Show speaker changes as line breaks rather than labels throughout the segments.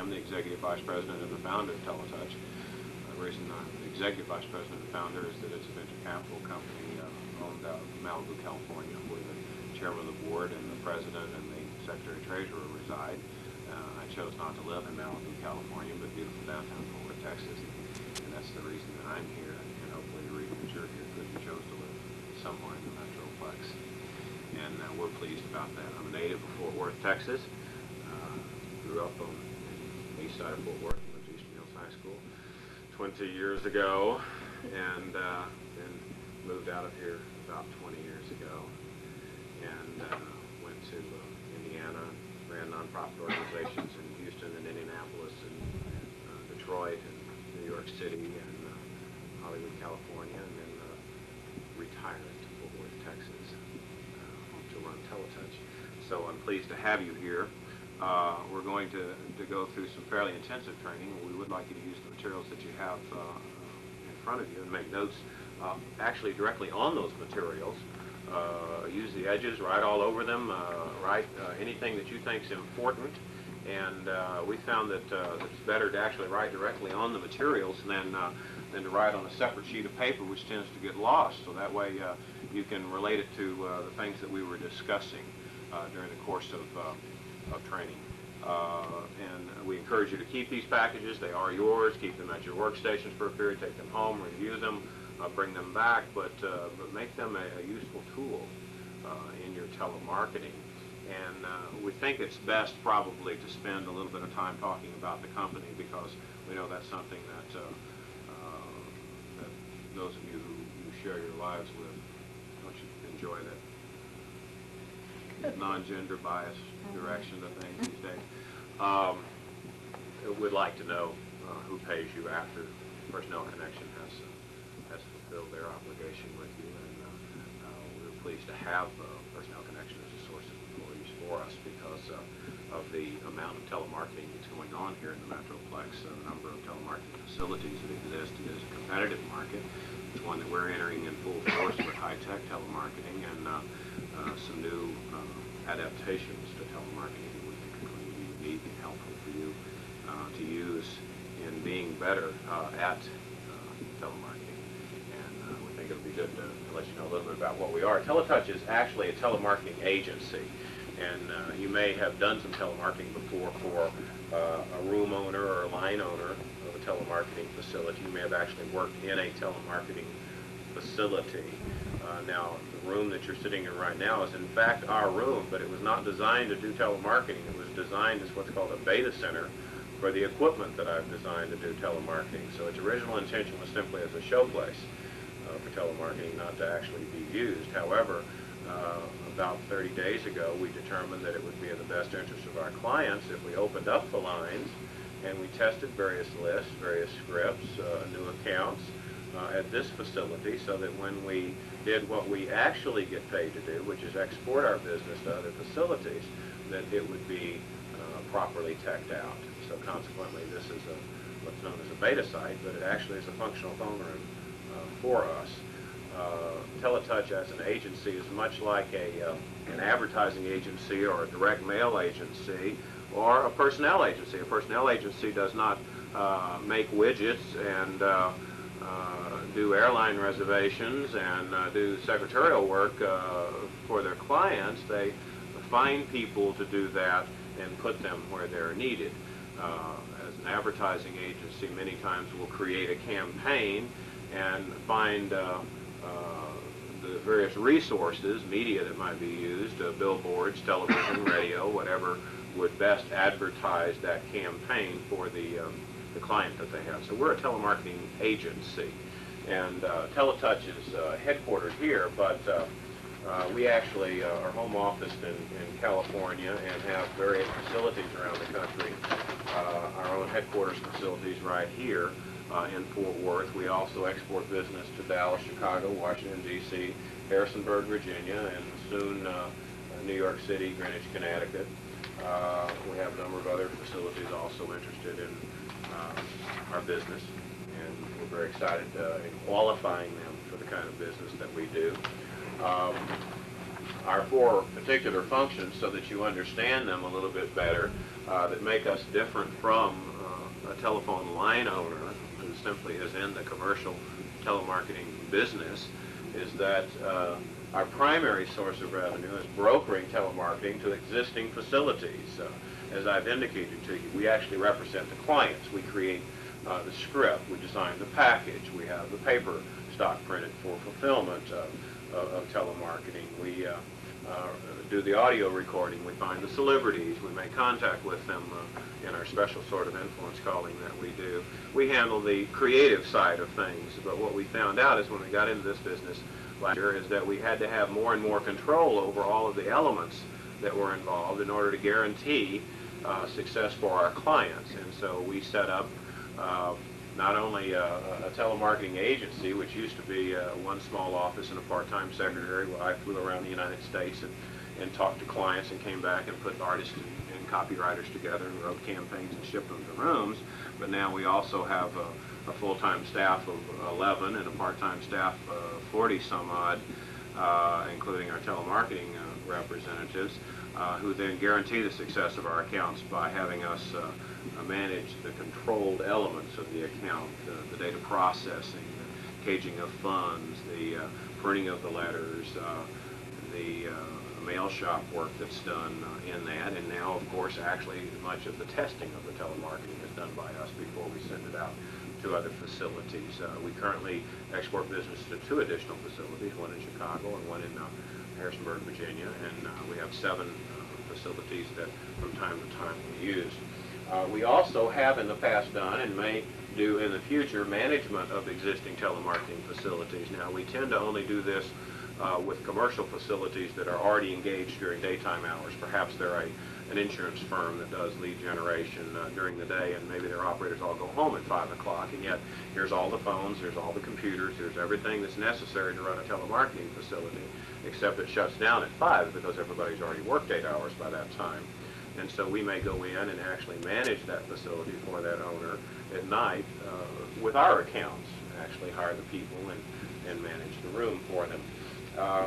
I'm the Executive Vice President and the founder of TeleTouch. The reason I'm the Executive Vice President and founder is that it's a venture capital company owned out of Malibu, California, where the Chairman of the Board and the President and the Secretary-Treasurer reside. I chose not to live in Malibu, California, but beautiful downtown Fort Worth, Texas, and that's the reason that I'm here, and hopefully the reason that you're here because you chose to live somewhere in the Metroplex. And we're pleased about that. I'm a native of Fort Worth, Texas. Grew up on the east side of Fort Worth, went to Eastern Hills High School 20 years ago, and then moved out of here about 20 years ago, and went to Indiana, ran nonprofit organizations in Houston and Indianapolis and Detroit and New York City and Hollywood, California, and then retired to Fort Worth, Texas to run TeleTouch. So I'm pleased to have you here. We're going to go through some fairly intensive training. We would like you to use the materials that you have in front of you and make notes actually directly on those materials. Use the edges, write all over them, write anything that you think is important. And we found that it's better to actually write directly on the materials than to write on a separate sheet of paper, which tends to get lost. So that way you can relate it to the things that we were discussing during the course of training. And we encourage you to keep these packages. They are yours. Keep them at your workstations for a period. Take them home, review them, bring them back, but make them a useful tool in your telemarketing. And we think it's best probably to spend a little bit of time talking about the company because we know that's something that, that those of you who share your lives with, don't you enjoy that non-gender bias direction to things these days. We'd like to know who pays you after Personnel Connection has fulfilled their obligation with you, and we're pleased to have Personnel Connection as a source of employees for us because of the amount of telemarketing that's going on here in the Metroplex. The number of telemarketing facilities that exist. It is a competitive market. It's one that we're entering in full force with high-tech telemarketing and some new adaptations to telemarketing that we think are going to be unique and helpful for you to use in being better at telemarketing. And we think it'll be good to let you know a little bit about what we are. TeleTouch is actually a telemarketing agency, and you may have done some telemarketing before for a room owner or a line owner of a telemarketing facility. You may have actually worked in a telemarketing facility. Now, the room that you're sitting in right now is in fact our room, but it was not designed to do telemarketing. It was designed as what's called a beta center for the equipment that I've designed to do telemarketing. So its original intention was simply as a showplace for telemarketing, not to actually be used. However, about 30 days ago, we determined that it would be in the best interest of our clients if we opened up the lines and we tested various lists, various scripts, new accounts, at this facility so that when we did what we actually get paid to do, which is export our business to other facilities, that it would be properly teched out. So consequently, this is what's known as a beta site, but it actually is a functional phone room for us. TeleTouch as an agency is much like an advertising agency or a direct mail agency or a personnel agency. A personnel agency does not make widgets and do airline reservations and do secretarial work for their clients. They find people to do that and put them where they're needed. As an advertising agency, many times we'll create a campaign and find the various resources, media that might be used, billboards, television, radio, whatever would best advertise that campaign for the client that they have. So we're a telemarketing agency, and TeleTouch is headquartered here, but we actually are home officed in California and have various facilities around the country. Our own headquarters facilities right here in Fort Worth. We also export business to Dallas, Chicago, Washington, D.C., Harrisonburg, Virginia, and soon New York City, Greenwich, Connecticut. We have a number of other facilities also interested in our business, and we're very excited in qualifying them for the kind of business that we do. our four particular functions so that you understand them a little bit better, that make us different from a telephone line owner who simply is in the commercial telemarketing business, is that our primary source of revenue is brokering telemarketing to existing facilities. As I've indicated to you, we actually represent the clients. We create the script, we design the package, we have the paper stock printed for fulfillment of telemarketing. We do the audio recording, we find the celebrities, we make contact with them in our special sort of influence calling that we do. We handle the creative side of things, but what we found out is when we got into this business last year is that we had to have more and more control over all of the elements that were involved in order to guarantee success for our clients. And so we set up not only a telemarketing agency, which used to be one small office and a part-time secretary where I flew around the United States and talked to clients and came back and put artists and copywriters together and wrote campaigns and shipped them to rooms. But now we also have a full-time staff of 11 and a part-time staff of 40 some odd, including our telemarketing representatives, who then guarantee the success of our accounts by having us manage the controlled elements of the account, the data processing, the caging of funds, the printing of the letters, the mail shop work that's done in that, and now, of course, actually much of the testing of the telemarketing is done by us before we send it out to other facilities. We currently export business to 2 additional facilities, one in Chicago and one in Harrisonburg, Virginia, and we have 7 facilities that from time to time we use. We also have in the past done and may do in the future management of existing telemarketing facilities. Now, we tend to only do this with commercial facilities that are already engaged during daytime hours. Perhaps they're an insurance firm that does lead generation during the day, and maybe their operators all go home at 5 o'clock, and yet here's all the phones, there's all the computers, there's everything that's necessary to run a telemarketing facility, except it shuts down at 5 because everybody's already worked 8 hours by that time. And so we may go in and actually manage that facility for that owner at night with our accounts, actually hire the people and manage the room for them.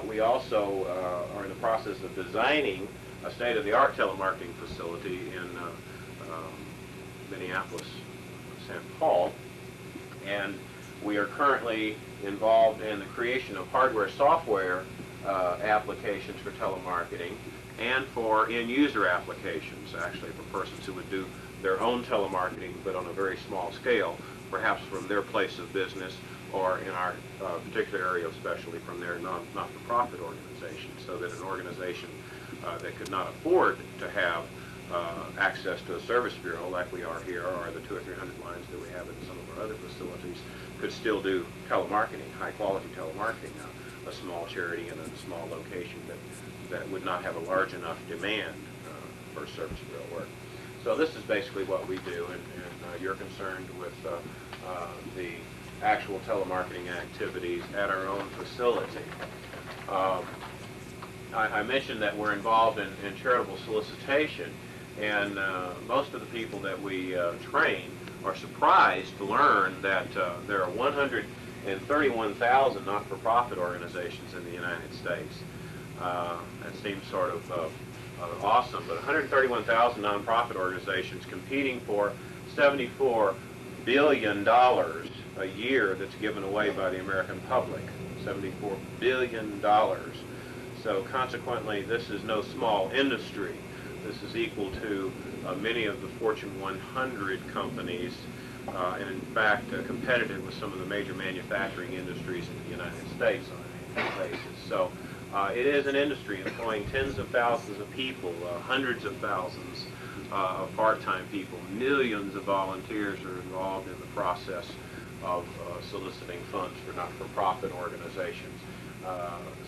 We also are in the process of designing a state-of-the-art telemarketing facility in Minneapolis, St. Paul, and we are currently involved in the creation of hardware-software applications for telemarketing and for end-user applications, actually for persons who would do their own telemarketing but on a very small scale, perhaps from their place of business or in our particular area of specialty from their not-for-profit organization, so that an organization that could not afford to have access to a service bureau like we are here, or the 200 or 300 lines that we have in some of our other facilities, could still do telemarketing, high-quality telemarketing. A small charity in a small location that would not have a large enough demand for service bureau work. So this is basically what we do, and you're concerned with the actual telemarketing activities at our own facility. I mentioned that we're involved in charitable solicitation, and most of the people that we train are surprised to learn that there are 131,000 not-for-profit organizations in the United States. That seems sort of awesome, but 131,000 nonprofit organizations competing for $74 billion a year that's given away by the American public. $74 billion. So consequently, this is no small industry. This is equal to many of the Fortune 100 companies, and in fact competitive with some of the major manufacturing industries in the United States on an annual basis. So it is an industry employing tens of thousands of people, hundreds of thousands of part-time people. Millions of volunteers are involved in the process of soliciting funds for not-for-profit organizations.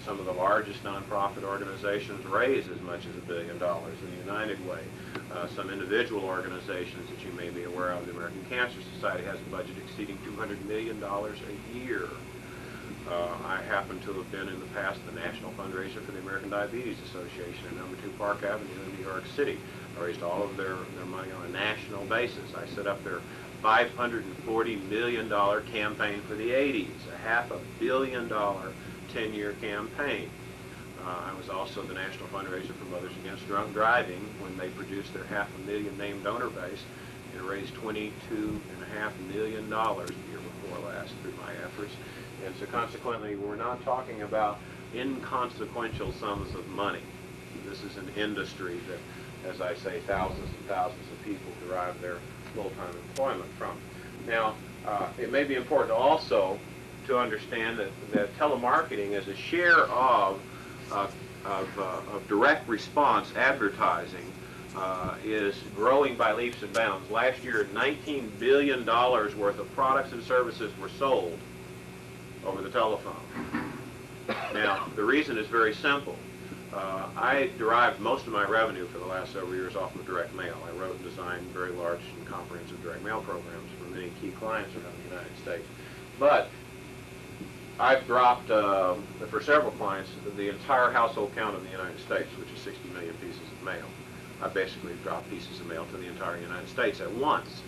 Some of the largest nonprofit organizations raise as much as $1 billion in the United Way. Some individual organizations that you may be aware of, the American Cancer Society has a budget exceeding $200 million a year. I happen to have been in the past the national fundraiser for the American Diabetes Association at number 2 Park Avenue in New York City. I raised all of their money on a national basis. I set up their $540 million campaign for the 80s, a $500 million 10-year campaign. I was also the national fundraiser for Mothers Against Drunk Driving when they produced their $500,000 name donor base and raised $22.5 million the year before last through my efforts. And so consequently, we're not talking about inconsequential sums of money. This is an industry that, as I say, thousands and thousands of people derive their full-time employment from. Now, it may be important also to understand that telemarketing as a share of direct response advertising is growing by leaps and bounds. Last year, $19 billion worth of products and services were sold over the telephone. Now, the reason is very simple. I derived most of my revenue for the last several years off of direct mail. I wrote and designed very large and comprehensive direct mail programs for many key clients around the United States. But I've dropped, for several clients, the entire household count of the United States, which is 60 million pieces of mail. I basically dropped pieces of mail to the entire United States at once,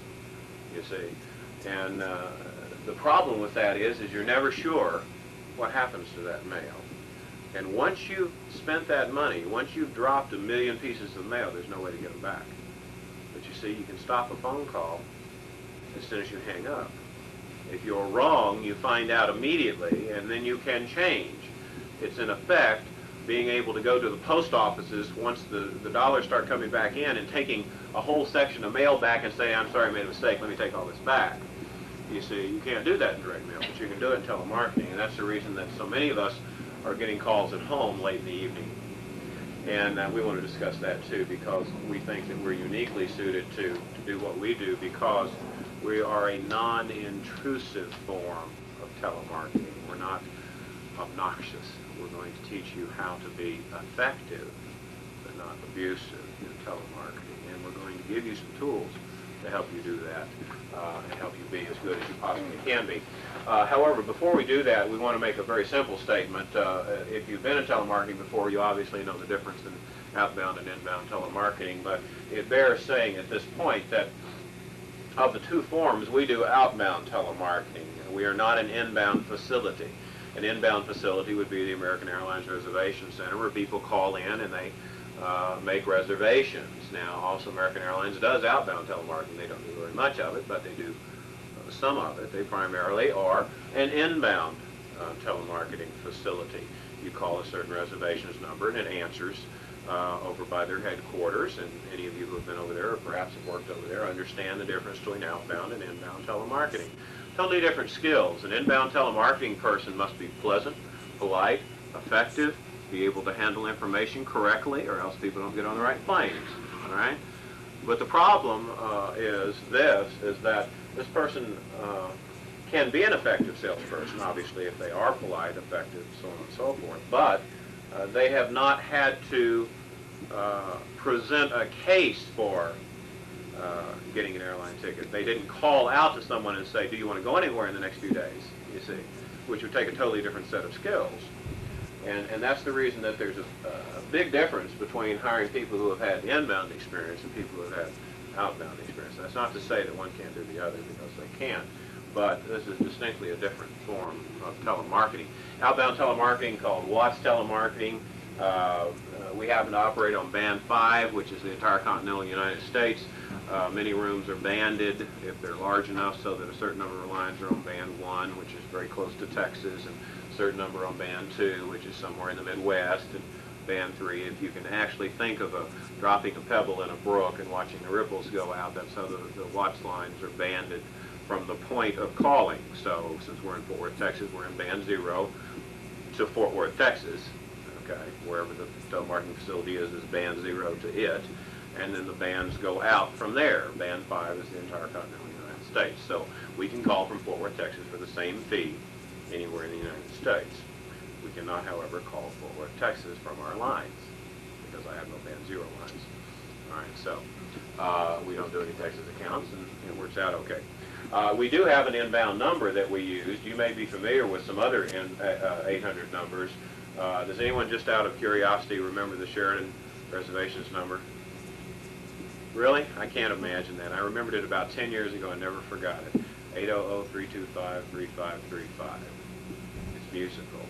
you see. And the problem with that is you're never sure what happens to that mail. And once you've spent that money, once you've dropped 1 million pieces of mail, there's no way to get them back. But you see, you can stop a phone call as soon as you hang up. If you're wrong, you find out immediately, and then you can change. It's in effect being able to go to the post offices once the dollars start coming back in and taking a whole section of mail back and saying, I'm sorry, I made a mistake, let me take all this back. You see, you can't do that in direct mail, but you can do it in telemarketing, and that's the reason that so many of us are getting calls at home late in the evening. And we want to discuss that too, because we think that we're uniquely suited to do what we do, because we are a non-intrusive form of telemarketing. We're not obnoxious. We're going to teach you how to be effective, but not abusive in telemarketing. And we're going to give you some tools to help you do that and help you be as good as you possibly can be. However, before we do that, we want to make a very simple statement. If you've been in telemarketing before, you obviously know the difference in outbound and inbound telemarketing, but it bears saying at this point that of the two forms, we do outbound telemarketing. We are not an inbound facility. An inbound facility would be the American Airlines Reservation Center, where people call in and they make reservations. Now, also American Airlines does outbound telemarketing. They don't do very much of it, but they do some of it. They primarily are an inbound telemarketing facility. You call a certain reservations number and it answers over by their headquarters, and any of you who have been over there or perhaps have worked over there understand the difference between outbound and inbound telemarketing. Totally different skills. An inbound telemarketing person must be pleasant, polite, effective, be able to handle information correctly, or else people don't get on the right planes. All right? But the problem is that this person can be an effective salesperson, obviously, if they are polite, effective, so on and so forth. But they have not had to present a case for getting an airline ticket. They didn't call out to someone and say, do you want to go anywhere in the next few days, you see, which would take a totally different set of skills. And that's the reason that there's a big difference between hiring people who have had inbound experience and people who have had outbound experience. That's not to say that one can't do the other, because they can, but this is distinctly a different form of telemarketing. Outbound telemarketing, called Watts telemarketing, we happen to operate on band 5, which is the entire continental United States. Many rooms are banded if they're large enough so that a certain number of lines are on band 1, which is very close to Texas, and a certain number on band 2, which is somewhere in the Midwest, and band 3, if you can actually think of dropping a pebble in a brook and watching the ripples go out, that's how the Watts lines are banded from the point of calling. So since we're in Fort Worth, Texas, we're in band 0 to Fort Worth, Texas. Okay, wherever the telemarketing facility is band 0 to it, and then the bands go out from there. Band 5 is the entire continental United States. So we can call from Fort Worth, Texas for the same fee anywhere in the United States. We cannot, however, call Fort Worth, Texas from our lines, because I have no band 0 lines. All right, so we don't do any Texas accounts, and it works out okay. We do have an inbound number that we used. You may be familiar with some other 800 numbers. Does anyone, just out of curiosity, remember the Sheridan reservations number? Really? I can't imagine that. I remembered it about 10 years ago and never forgot it. 800-325-3535. It's musical.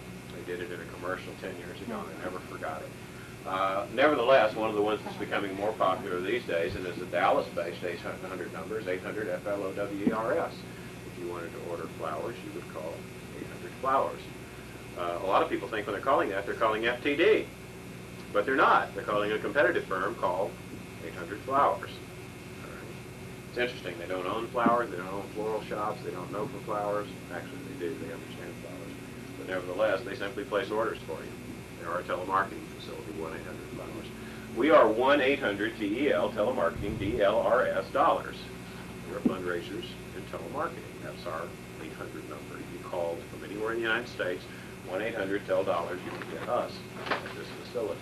We did it in a commercial 10 years ago, and I never forgot it. Nevertheless, one of the ones that's becoming more popular these days, and is a Dallas-based 800 number, is 800 FLOWERS. If you wanted to order flowers, you would call 800 flowers. A lot of people think when they're calling that, they're calling FTD. But they're not. They're calling a competitive firm called 800 Flowers. All right. It's interesting. They don't own flowers. They don't own floral shops. They don't know for flowers. Actually, they do. They understand flowers. But nevertheless, they simply place orders for you. They are a telemarketing facility, 1-800-Flowers. We are 1-800-TEL, telemarketing, DLRS dollars. We're fundraisers in telemarketing. That's our 800 number. If you called from anywhere in the United States, 1-800-TEL-dollars, you can get us at this facility.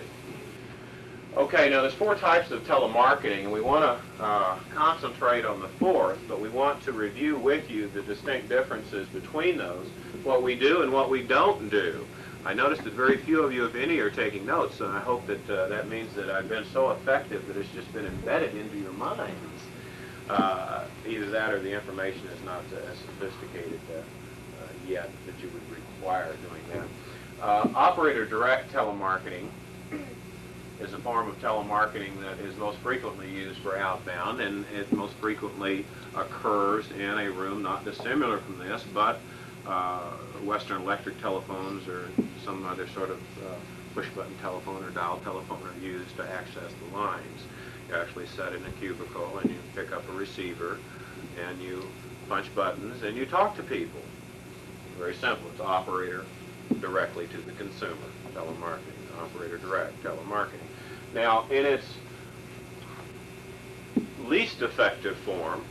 Okay, now there's 4 types of telemarketing, and we want to concentrate on the 4th, but we want to review with you the distinct differences between those, what we do and what we don't do. I noticed that very few of you, if any, are taking notes, and I hope that that means that I've been so effective that it's just been embedded into your minds. Either that or the information is not as sophisticated yet that you would require doing that. Operator direct telemarketing is a form of telemarketing that is most frequently used for outbound, and it most frequently occurs in a room not dissimilar from this, but Western electric telephones or some other sort of push-button telephone or dial telephone are used to access the lines. You actually sit in a cubicle and you pick up a receiver and you punch buttons and you talk to people. Very simple. It's operator directly to the consumer, telemarketing, operator direct telemarketing. Now, in its least effective form,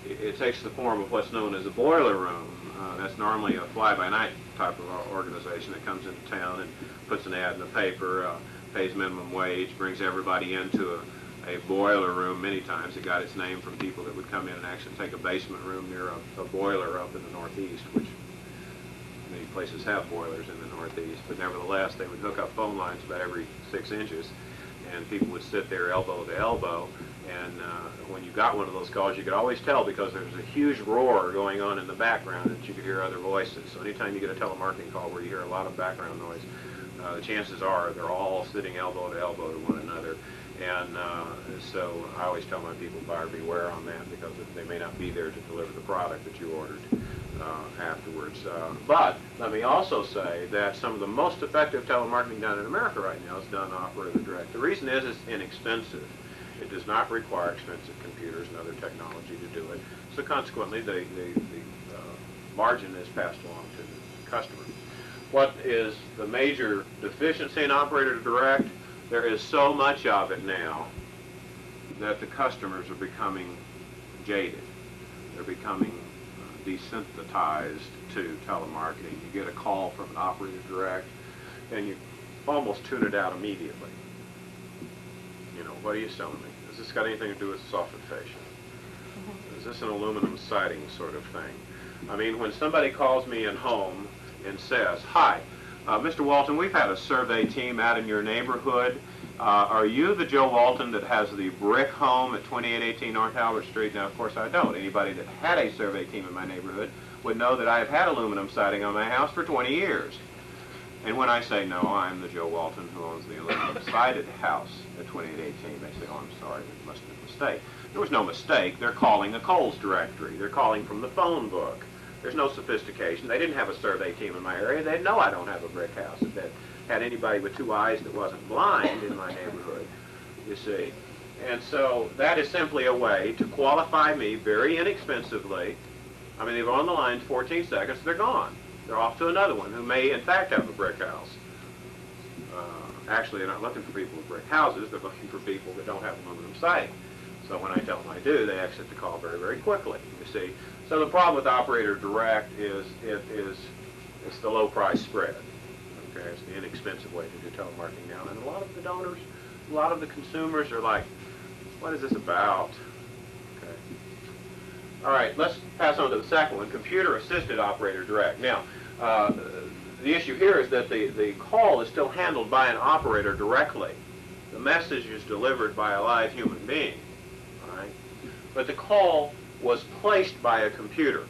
it takes the form of what's known as a boiler room. That's normally a fly-by-night type of organization that comes into town and puts an ad in the paper, pays minimum wage, brings everybody into a boiler room. Many times it got its name from people that would come in and actually take a basement room near a boiler up in the Northeast, which many places have boilers in the Northeast, but nevertheless they would hook up phone lines about every 6 inches, and people would sit there elbow to elbow, and when you got one of those calls, you could always tell because there was a huge roar going on in the background that you could hear other voices. So anytime you get a telemarketing call where you hear a lot of background noise, the chances are they're all sitting elbow to elbow to one another. And so I always tell my people, buyer beware on that, because they may not be there to deliver the product that you ordered afterwards. But let me also say that some of the most effective telemarketing done in America right now is done operator direct. The reason is it's inexpensive. It does not require expensive computers and other technology to do it. So consequently, the margin is passed along to the customer. What is the major deficiency in operator direct? There is so much of it now that the customers are becoming jaded. They're becoming desensitized to telemarketing. You get a call from an operator direct and you almost tune it out immediately. You know, what are you selling me? Has this got anything to do with soffit fascia? Is this an aluminum siding sort of thing? I mean, when somebody calls me in home and says, hi, Mr. Walton, we've had a survey team out in your neighborhood. Are you the Joe Walton that has the brick home at 2818 North Albert Street? Now, of course, I don't. Anybody that had a survey team in my neighborhood would know that I've had aluminum siding on my house for 20 years. And when I say, no, I'm the Joe Walton who owns the aluminum-sided house at 2818, they say, oh, I'm sorry, there must have been a mistake. There was no mistake. They're calling a Kohl's directory. They're calling from the phone book. There's no sophistication. They didn't have a survey team in my area. They'd know I don't have a brick house. If they had anybody with 2 eyes that wasn't blind in my neighborhood, you see. And so that is simply a way to qualify me very inexpensively. I mean, they've on the line 14 seconds, they're gone. They're off to another one who may, in fact, have a brick house. Actually, they're not looking for people with brick houses. They're looking for people that don't have aluminum siding. So when I tell them I do, they exit the call very, very quickly, you see. So the problem with operator direct is it's the low price spread. Okay, it's the inexpensive way to do telemarketing now. And a lot of the donors, a lot of the consumers are like, what is this about? Okay. All right, let's pass on to the second one, computer-assisted operator direct. Now, the issue here is that the call is still handled by an operator directly. The message is delivered by a live human being, all right? But the call was placed by a computer.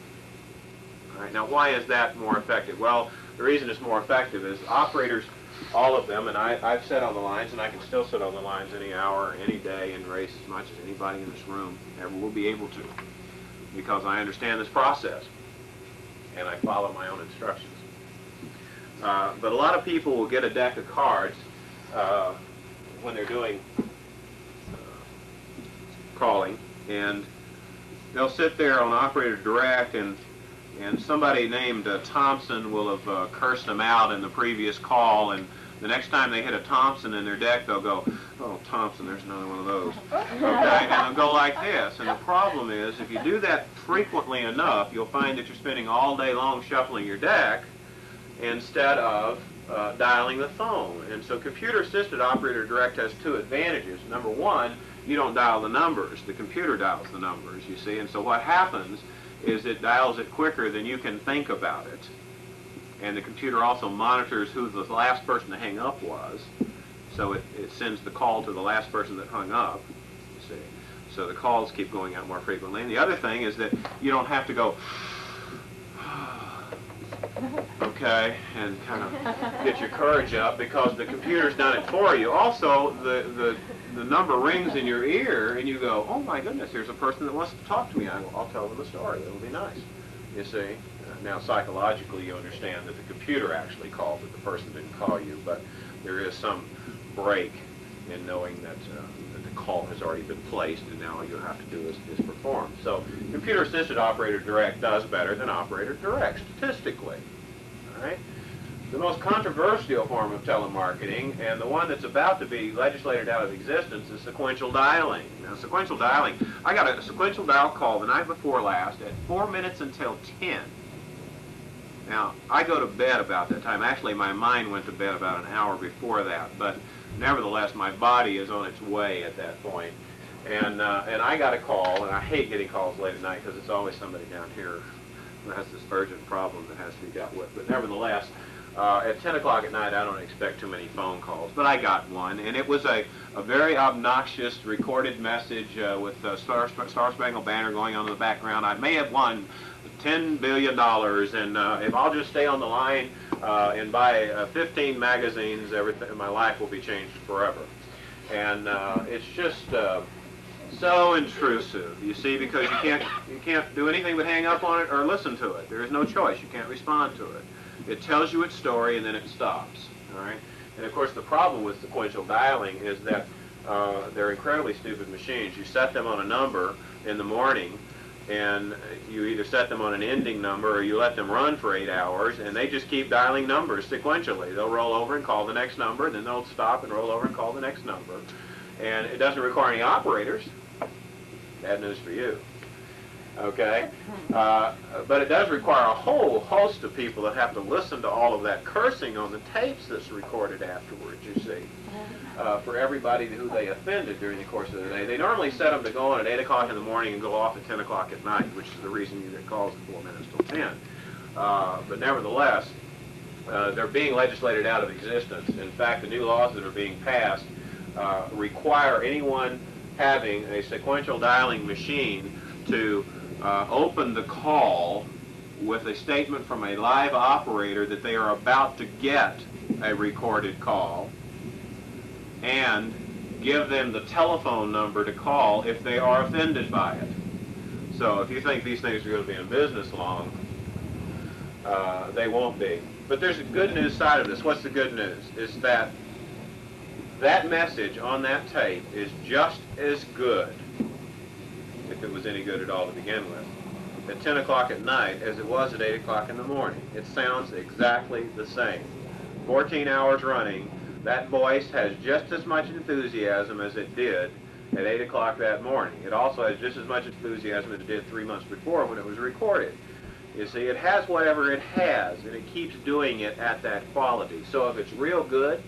All right, now why is that more effective? Well, The reason it's more effective is operators, all of them, and I've sat on the lines, and I can still sit on the lines any hour, any day, and race as much as anybody in this room ever will be able to, because I understand this process, and I follow my own instructions. But a lot of people will get a deck of cards when they're doing calling, and they'll sit there on operator direct, and somebody named Thompson will have cursed them out in the previous call, and the next time they hit a Thompson in their deck, they'll go, "Oh, Thompson, there's another one of those." Okay, and they'll go like this. And the problem is, if you do that frequently enough, you'll find that you're spending all day long shuffling your deck instead of dialing the phone. And so computer-assisted operator direct has two advantages. Number one, you don't dial the numbers. The computer dials the numbers, you see. And so what happens is it dials it quicker than you can think about it. And the computer also monitors who the last person to hang up was. So it sends the call to the last person that hung up, you see. So the calls keep going out more frequently. And the other thing is that you don't have to go, okay, and kind of get your courage up, because the computer's done it for you. Also, the number rings in your ear, and you go, "Oh my goodness, there's a person that wants to talk to me. I'll tell them a story. It'll be nice." You see? Now, psychologically, you understand that the computer actually called it. The person didn't call you, but there is some break in knowing that the call has already been placed, and now all you have to do is perform. So computer-assisted operator direct does better than operator direct statistically. All right? The most controversial form of telemarketing, and the one that's about to be legislated out of existence, is sequential dialing. Now, sequential dialing, I got a sequential dial call the night before last at 4 minutes until 10. Now, I go to bed about that time. Actually, my mind went to bed about an hour before that, but nevertheless, my body is on its way at that point. And I got a call, and I hate getting calls late at night because it's always somebody down here who has this urgent problem that has to be dealt with. But nevertheless, at 10 o'clock at night, I don't expect too many phone calls, but I got one, and it was a very obnoxious recorded message with Star Spangled Banner going on in the background. I may have won $10 billion, and if I'll just stay on the line and buy 15 magazines, everything, my life will be changed forever. And it's just so intrusive, you see, because you can't do anything but hang up on it or listen to it. There is no choice. You can't respond to it. It tells you its story, and then it stops. All right. And of course, the problem with sequential dialing is that they're incredibly stupid machines. You set them on a number in the morning, and you either set them on an ending number or you let them run for 8 hours, and they just keep dialing numbers sequentially. They'll roll over and call the next number, and then they'll stop and roll over and call the next number. And it doesn't require any operators. Bad news for you. Okay? But it does require a whole host of people that have to listen to all of that cursing on the tapes that's recorded afterwards, you see, for everybody who they offended during the course of the day. They normally set them to go on at 8 o'clock in the morning and go off at 10 o'clock at night, which is the reason you get calls at 4 minutes till 10. But nevertheless, they're being legislated out of existence. In fact, the new laws that are being passed require anyone having a sequential dialing machine to open the call with a statement from a live operator that they are about to get a recorded call, and give them the telephone number to call if they are offended by it. So if you think these things are going to be in business long, they won't be. But there's a good news side of this. What's the good news? Is that that message on that tape is just as good, if it was any good at all to begin with, at 10 o'clock at night as it was at 8 o'clock in the morning. It sounds exactly the same. 14 hours running, that voice has just as much enthusiasm as it did at 8 o'clock that morning. It also has just as much enthusiasm as it did 3 months before when it was recorded. You see, it has whatever it has, and it keeps doing it at that quality. So if it's real good,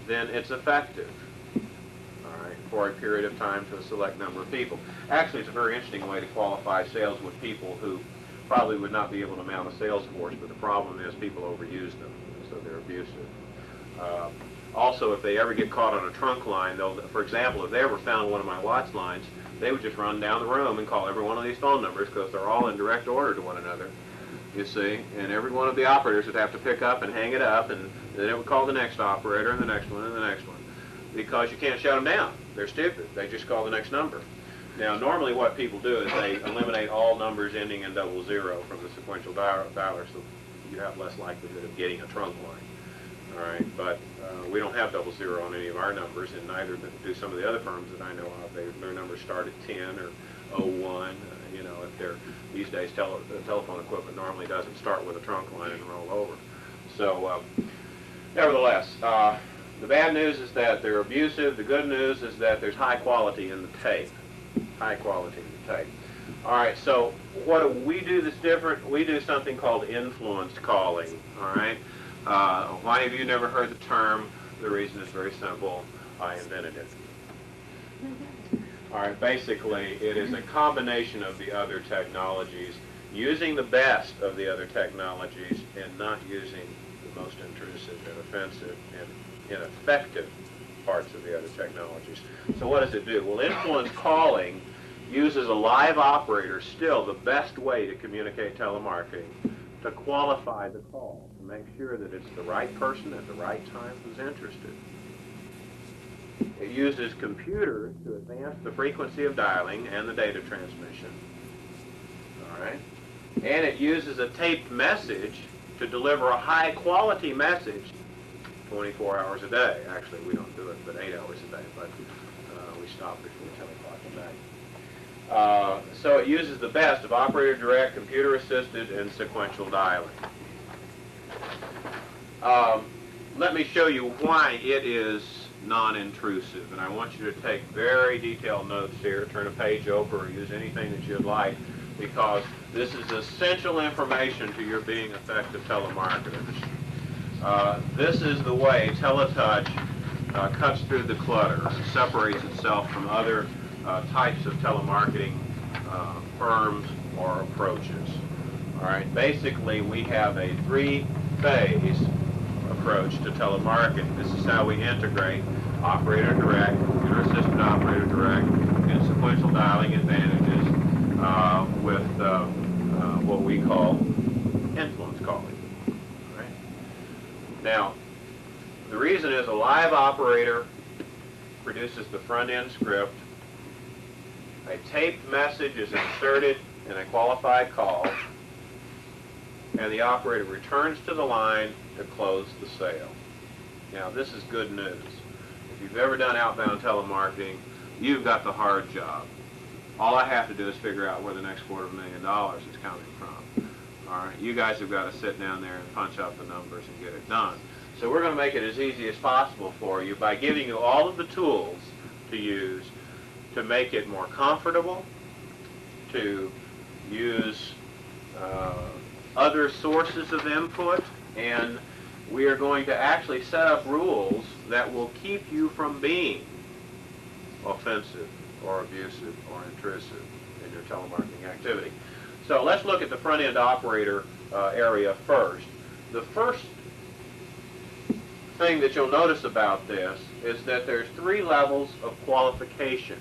then it's effective, all right, for a period of time to a select number of people. Actually, it's a very interesting way to qualify sales with people who probably would not be able to mount a sales force, but the problem is people overuse them, so they're abusive. Also, if they ever get caught on a trunk line, they'll, for example, if they ever found one of my Watts lines, they would just run down the room and call every one of these phone numbers because they're all in direct order to one another. you see, and every one of the operators would have to pick up and hang it up, and then it would call the next operator and the next one and the next one, because you can't shut them down. They're stupid. They just call the next number. Now, normally what people do is they eliminate all numbers ending in 00 from the sequential dialer, so you have less likelihood of getting a trunk line. All right, but we don't have 00 on any of our numbers, and neither do some of the other firms that I know of. Their numbers start at 10 or 01. You know, if they're these days, telephone equipment normally doesn't start with a trunk line and roll over. So, nevertheless, the bad news is that they're abusive. The good news is that there's high quality in the tape. High quality in the tape. All right, so what do we do that's different? We do something called influenced calling. All right. Why have you never heard the term? The reason is very simple. I invented it. All right, basically, it is a combination of the other technologies, using the best of the other technologies and not using the most intrusive and offensive and ineffective parts of the other technologies. So what does it do? Well, influence calling uses a live operator, still the best way to communicate telemarketing, to qualify the call, to make sure that it's the right person at the right time who's interested. It uses computers to advance the frequency of dialing and the data transmission. All right? And it uses a taped message to deliver a high-quality message 24 hours a day. Actually, we don't do it but 8 hours a day, but we stop before 10 o'clock at night. So it uses the best of operator direct, computer-assisted, and sequential dialing. Let me show you why it is non-intrusive, and I want you to take very detailed notes here. Turn a page over or use anything that you'd like, because this is essential information to your being effective telemarketers. This is the way TeleTouch cuts through the clutter and separates itself from other types of telemarketing firms or approaches. All right, basically we have a three-phase approach to telemarketing. This is how we integrate operator direct, computer-assisted operator direct, and sequential dialing advantages with what we call influence calling. Right? Now, the reason is a live operator produces the front-end script. A taped message is inserted in a qualified call, and the operator returns to the line to close the sale. Now, this is good news. If you've ever done outbound telemarketing, you've got the hard job. All I have to do is figure out where the next $250,000 is coming from. All right, you guys have got to sit down there and punch out the numbers and get it done. So we're going to make it as easy as possible for you by giving you all of the tools to use to make it more comfortable, to use other sources of input, and we are going to actually set up rules that will keep you from being offensive or abusive or intrusive in your telemarketing activity. So let's look at the front-end operator area first. The first thing that you'll notice about this is that there's 3 levels of qualification.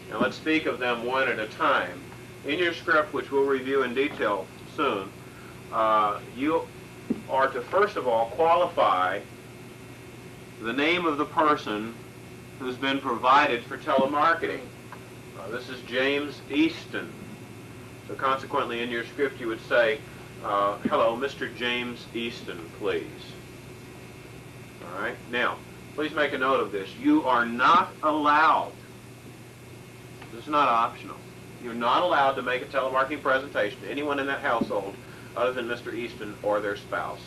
Now let's speak of them one at a time. In your script, which we'll review in detail soon, you are to first of all qualify the name of the person who's been provided for telemarketing. This is James Easton. So consequently, in your script, you would say, hello, Mr. James Easton, please. All right. Now, please make a note of this. You are not allowed, this is not optional, you're not allowed to make a telemarketing presentation to anyone in that household other than Mr. Easton or their spouse.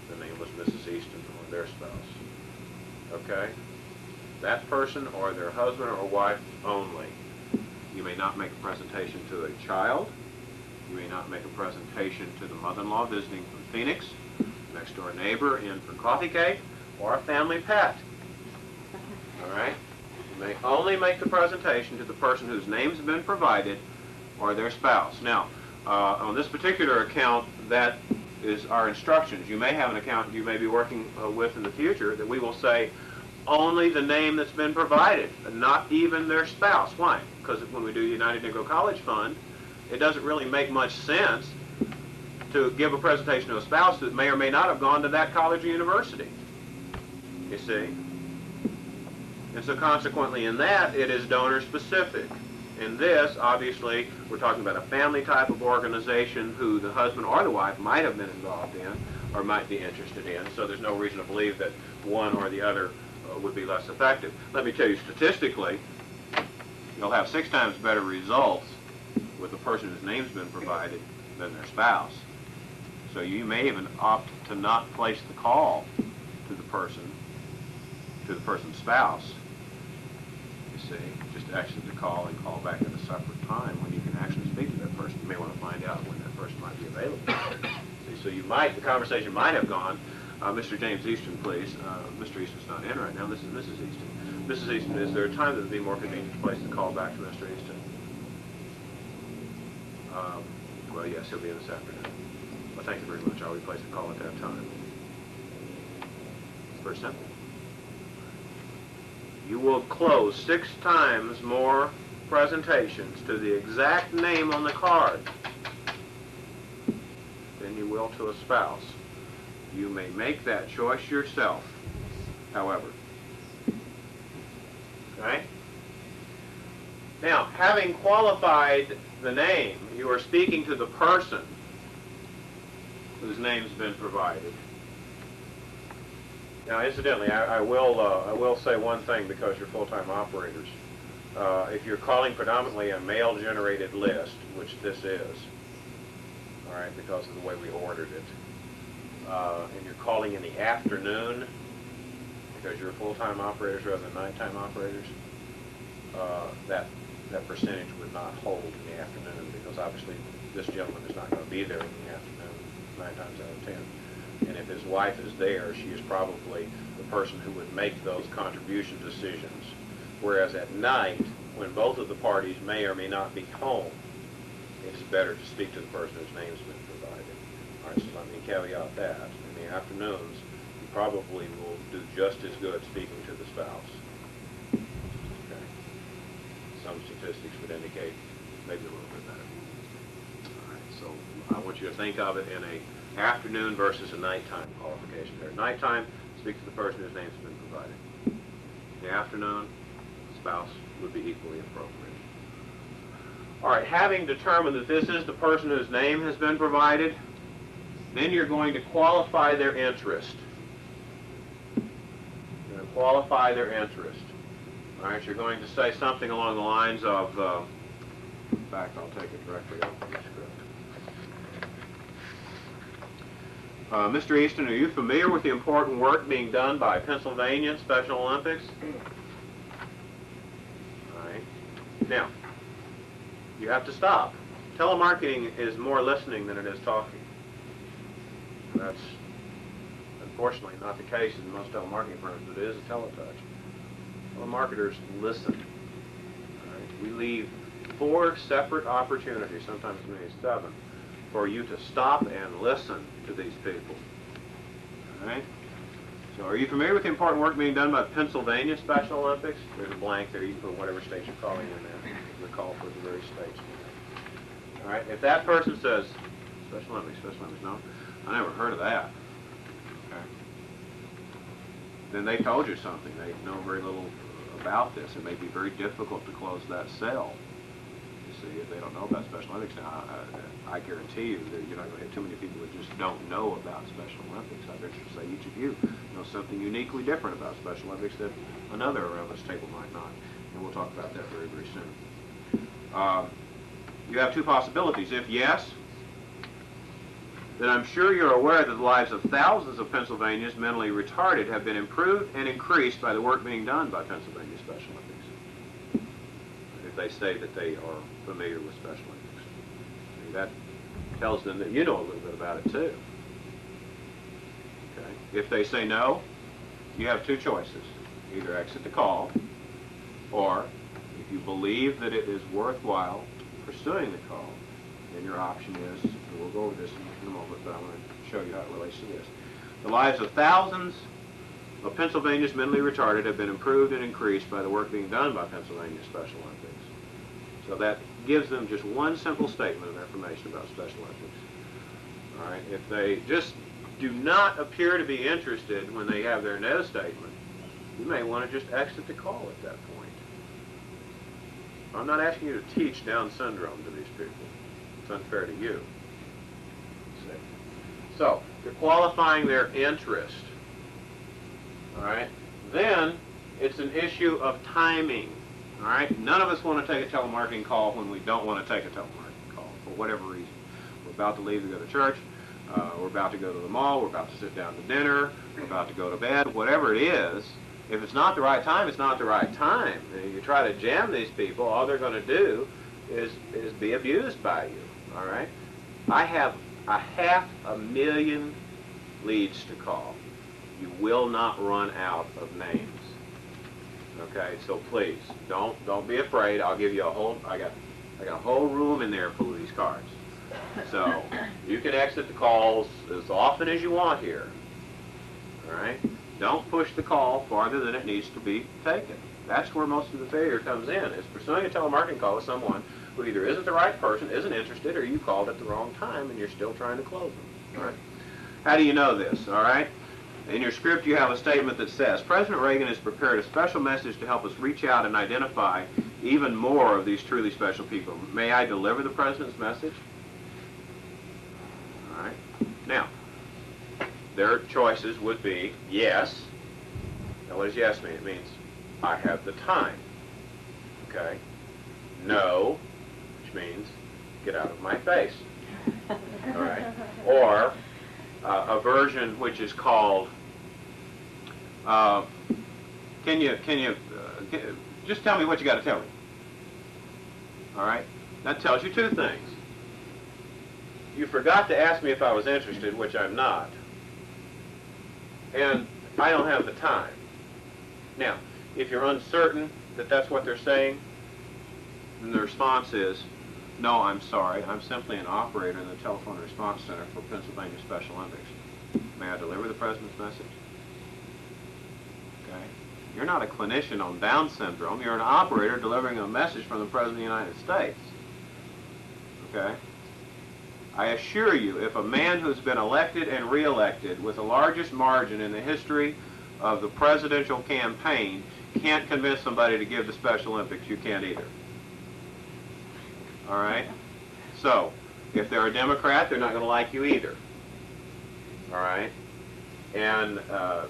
The name was Mrs. Easton or their spouse. Okay? That person or their husband or wife only. You may not make a presentation to a child. You may not make a presentation to the mother-in-law visiting from Phoenix, next door neighbor in for coffee cake, or a family pet. All right? You may only make the presentation to the person whose name's been provided or their spouse. Now, on this particular account, that is our instructions. You may have an account you may be working with in the future that we will say only the name that's been provided, not even their spouse. Why? Because because when we do United Negro College Fund, it doesn't really make much sense to give a presentation to a spouse that may or may not have gone to that college or university. You see? And so consequently in that, it is donor specific. In this, obviously, we're talking about a family type of organization who the husband or the wife might have been involved in or might be interested in, so there's no reason to believe that one or the other would be less effective. Let me tell you, statistically, you'll have 6 times better results with the person whose name's been provided than their spouse. So you may even opt to not place the call to the person's spouse. You see, just exit the call and call back at a separate time when you can actually speak to that person. You may want to find out when that person might be available. See, so the conversation might have gone, Mr. James Easton, please. Mr. Easton's not in right now. This is Mrs. Easton. Mrs. Easton, is there a time that would be more convenient to place the call back to Mr. Easton? Well, yes, he'll be in this afternoon. Well, thank you very much. I'll replace the call at that time. It's very simple. You will close 6 times more presentations to the exact name on the card than you will to a spouse. You may make that choice yourself, however. Okay? Now, having qualified the name, you are speaking to the person whose name's been provided. Now, incidentally, I will say one thing because you're full-time operators. If you're calling predominantly a male-generated list, which this is, all right, because of the way we ordered it, and you're calling in the afternoon because you're full-time operators rather than nighttime operators, that percentage would not hold in the afternoon because obviously this gentleman is not going to be there in the afternoon 9 times out of 10. And if his wife is there, she is probably the person who would make those contribution decisions. Whereas at night, when both of the parties may or may not be home, it's better to speak to the person whose name's been provided. All right, so let me caveat that. In the afternoons, you probably will do just as good speaking to the spouse. Okay. Some statistics would indicate maybe a little bit better. All right, so I want you to think of it in a afternoon versus a nighttime qualification there. Nighttime, speak to the person whose name's been provided. In the afternoon, spouse would be equally appropriate. All right, having determined that this is the person whose name has been provided, then you're going to qualify their interest. You're going to qualify their interest. All right, you're going to say something along the lines of, in fact, I'll take it directly off the script. Mr. Easton, are you familiar with the important work being done by Pennsylvania Special Olympics? All right. Now, you have to stop. Telemarketing is more listening than it is talking. That's unfortunately not the case in most telemarketing firms, but it is a TeleTouch. Telemarketers listen. All right. We leave 4 separate opportunities, sometimes as many as 7, for you to stop and listen to these people. All right? So are you familiar with the important work being done by Pennsylvania Special Olympics? There's a blank there. You can put whatever state you're calling in there. The call for the various states. All right? If that person says, Special Olympics, no, I never heard of that. Okay? Then they told you something. They know very little about this. It may be very difficult to close that sale. See, if they don't know about Special Olympics now, I guarantee you that you're not going to have too many people that just don't know about Special Olympics. I venture to say each of you know something uniquely different about Special Olympics that another around this table might not. And we'll talk about that very, very soon. You have 2 possibilities. If yes, then I'm sure you're aware that the lives of thousands of Pennsylvanians mentally retarded have been improved and increased by the work being done by Pennsylvania Special Olympics. If they say that they are familiar with Special Olympics. See, that tells them that you know a little bit about it too. Okay. If they say no, you have 2 choices. Either exit the call, or if you believe that it is worthwhile pursuing the call, then your option is, and we'll go over this in a moment, but I want to show you how it relates to this. The lives of thousands of Pennsylvanians mentally retarded have been improved and increased by the work being done by Pennsylvania Special Olympics. So that gives them just one simple statement of information about Special Olympics. All right. If they just do not appear to be interested when they have their no statement, you may want to just exit the call at that point. I'm not asking you to teach Down syndrome to these people. It's unfair to you. See? So, you're qualifying their interest. All right? Then, it's an issue of timing. All right? None of us want to take a telemarketing call when we don't want to take a telemarketing call, for whatever reason. We're about to leave to go to church. We're about to go to the mall. We're about to sit down to dinner. We're about to go to bed. Whatever it is, if it's not the right time, it's not the right time. And you try to jam these people, all they're going to do is be abused by you. All right? I have 500,000 leads to call. You will not run out of names. Okay, so please don't be afraid. I'll give you I got a whole room in there full of these cards. So you can exit the calls as often as you want here. All right? Don't push the call farther than it needs to be taken. That's where most of the failure comes in, is pursuing a telemarketing call with someone who either isn't the right person, isn't interested, or you called at the wrong time and you're still trying to close them. All right? How do you know this? All right? In your script you have a statement that says, President Reagan has prepared a special message to help us reach out and identify even more of these truly special people. May I deliver the President's message? All right? Now, their choices would be yes. Now, what does yes mean? It means I have the time. Okay? No, which means get out of my face. All right? Or a version which is called can you just tell me what you got to tell me. All right? That tells you two things. You forgot to ask me if I was interested, which I'm not. And I don't have the time. Now, if you're uncertain that that's what they're saying, then the response is, no, I'm sorry. I'm simply an operator in the Telephone Response Center for Pennsylvania Special Olympics. May I deliver the President's message? Okay. You're not a clinician on Down syndrome. You're an operator delivering a message from the President of the United States. Okay. I assure you, if a man who's been elected and re-elected with the largest margin in the history of the presidential campaign can't convince somebody to give the Special Olympics, you can't either. All right? So, if they're a Democrat, they're not going to like you either. All right? And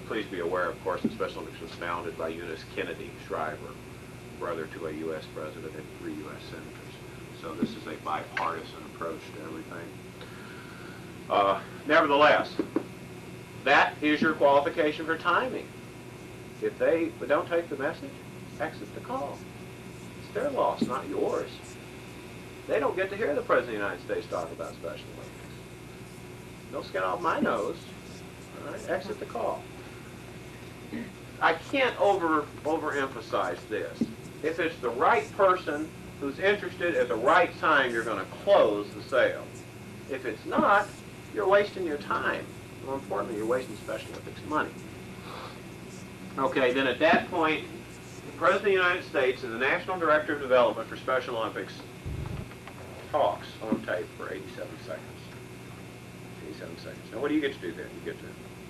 please be aware, of course, the Special Olympics was founded by Eunice Kennedy Shriver, brother to a U.S. president and 3 U.S. senators. So this is a bipartisan approach to everything. Nevertheless, that is your qualification for timing. If they don't take the message, exit the call. It's their loss, not yours. They don't get to hear the President of the United States talk about Special Olympics. No skin off my nose. All right, exit the call. I can't overemphasize this. If it's the right person who's interested at the right time, you're going to close the sale. If it's not, you're wasting your time. More importantly, you're wasting Special Olympics money. Okay, then at that point, the President of the United States and the National Director of Development for Special Olympics talks on tape for 87 seconds. 87 seconds. Now, what do you get to do then? You get to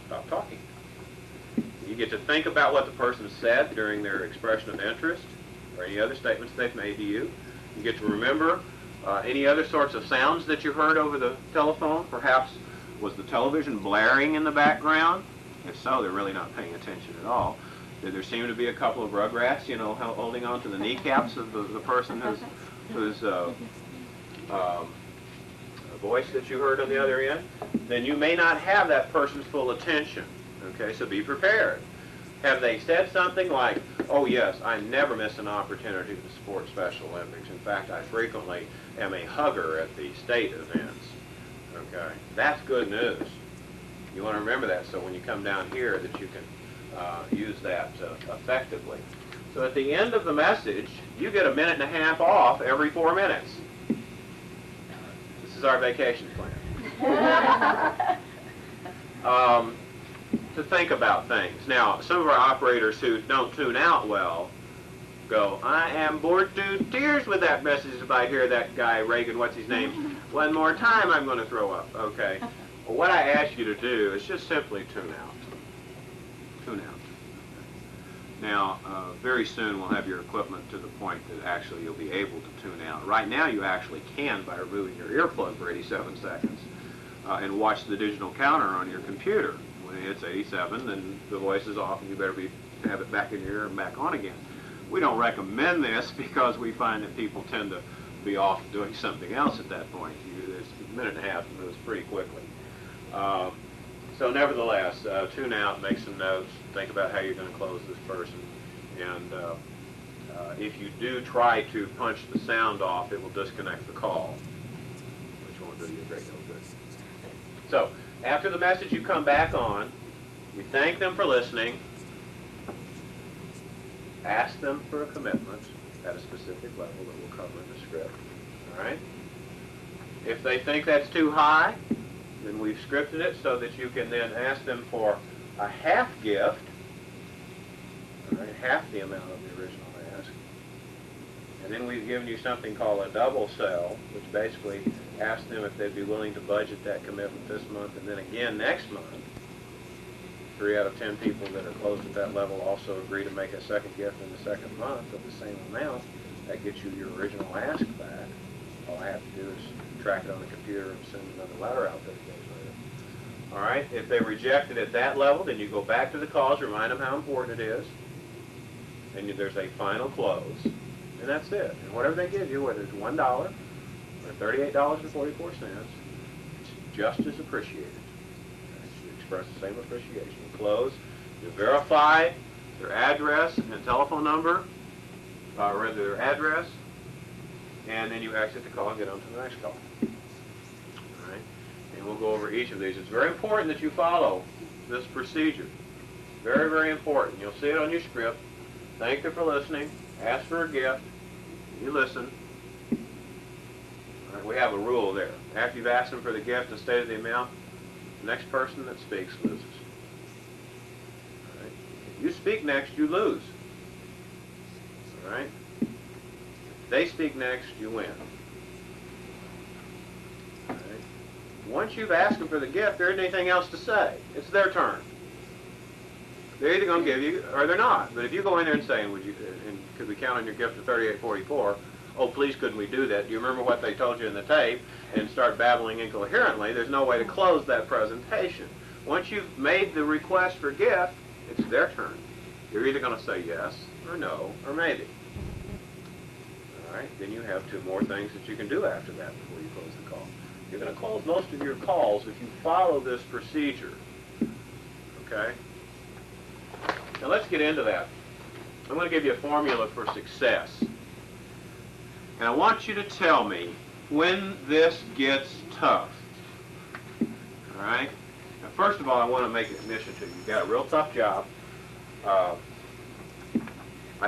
stop talking. You get to think about what the person said during their expression of interest or any other statements they've made to you. You get to remember any other sorts of sounds that you heard over the telephone. Perhaps was the television blaring in the background? If so, they're really not paying attention at all. Did there seem to be a couple of rugrats, you know, holding on to the kneecaps of the person whose voice that you heard on the other end? Then you may not have that person's full attention. Okay, so be prepared. Have they said something like, oh yes, I never miss an opportunity to support Special Olympics. In fact, I frequently am a hugger at the state events. Okay, that's good news. You want to remember that so when you come down here that you can use that effectively. So at the end of the message, you get 1.5 minutes off every 4 minutes. This is our vacation plan. To think about things. Now, some of our operators who don't tune out well go, I am bored to tears with that message if I hear that guy, Reagan, what's his name, one more time I'm going to throw up. Okay. Well, what I ask you to do is just simply tune out. Tune out. Now, very soon we'll have your equipment to the point that actually you'll be able to tune out. Right now you actually can by removing your earplug for 87 seconds and watch the digital counter on your computer. When it hits 87, then the voice is off and you better have it back in your ear and back on again. We don't recommend this because we find that people tend to be off doing something else at that point. It's a minute and a half moves pretty quickly. So nevertheless, tune out, make some notes, think about how you're going to close this person, and if you do try to punch the sound off, it will disconnect the call, which won't do you a great deal of good. So after the message you come back on, you thank them for listening, ask them for a commitment at a specific level that we'll cover in the script. All right? If they think that's too high, then we've scripted it so that you can then ask them for a half gift, all right, half the amount of the original ask. And then we've given you something called a double sell, which basically asks them if they'd be willing to budget that commitment this month and then again next month. 3 out of 10 people that are closed at that level also agree to make a second gift in the second month of the same amount. That gets you your original ask back. All I have to do is track it on the computer and send another letter out 30 days later. All right, if they reject it at that level, then you go back to the cause, remind them how important it is, and there's a final close, and that's it. And whatever they give you, whether it's $1 or $38.44, it's just as appreciated. You express the same appreciation. You close, you verify their address and telephone number, or rather their address, and then you exit the call and get on to the next call. All right? And we'll go over each of these. It's very important that you follow this procedure. Very, very important. You'll see it on your script. Thank them for listening. Ask for a gift. You listen. All right, we have a rule there. After you've asked them for the gift and stated the amount, the next person that speaks loses. All right? If you speak next, you lose. All right? They speak next, you win. All right. Once you've asked them for the gift, there isn't anything else to say. It's their turn. They're either going to give you or they're not. But if you go in there and say, could we count on your gift of $38.44? Oh, please, couldn't we do that? Do you remember what they told you in the tape? And start babbling incoherently, there's no way to close that presentation. Once you've made the request for gift, it's their turn. You're either going to say yes or no or maybe. All right, then you have 2 more things that you can do after that before you close the call. You're going to close most of your calls if you follow this procedure. Okay? Now let's get into that. I'm going to give you a formula for success. And I want you to tell me when this gets tough. All right? Now first of all, I want to make an admission to you. You've got a real tough job. I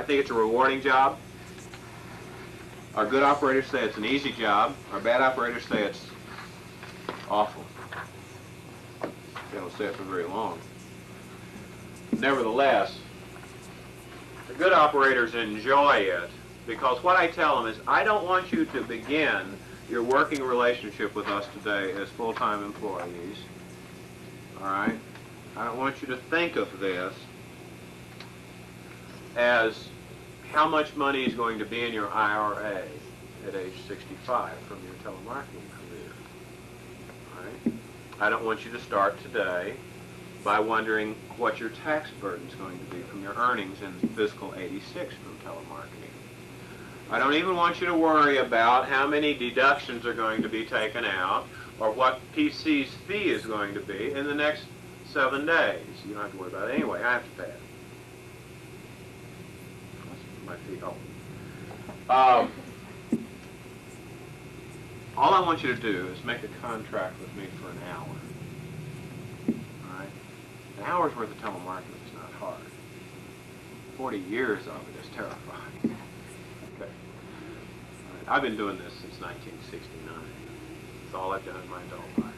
think it's a rewarding job. Our good operators say it's an easy job. Our bad operators say it's awful. They don't say it for very long. Nevertheless, the good operators enjoy it because what I tell them is I don't want you to begin your working relationship with us today as full-time employees. All right? I don't want you to think of this as how much money is going to be in your IRA at age 65 from your telemarketing career. All right? I don't want you to start today by wondering what your tax burden is going to be from your earnings in fiscal 86 from telemarketing. I don't even want you to worry about how many deductions are going to be taken out or what PC's fee is going to be in the next 7 days. You don't have to worry about it anyway. I have to pay it. My feet open. All I want you to do is make a contract with me for an hour. All right? An hour's worth of telemarketing is not hard. 40 years of it is terrifying. Okay. All right. I've been doing this since 1969. It's all I've done in my adult life.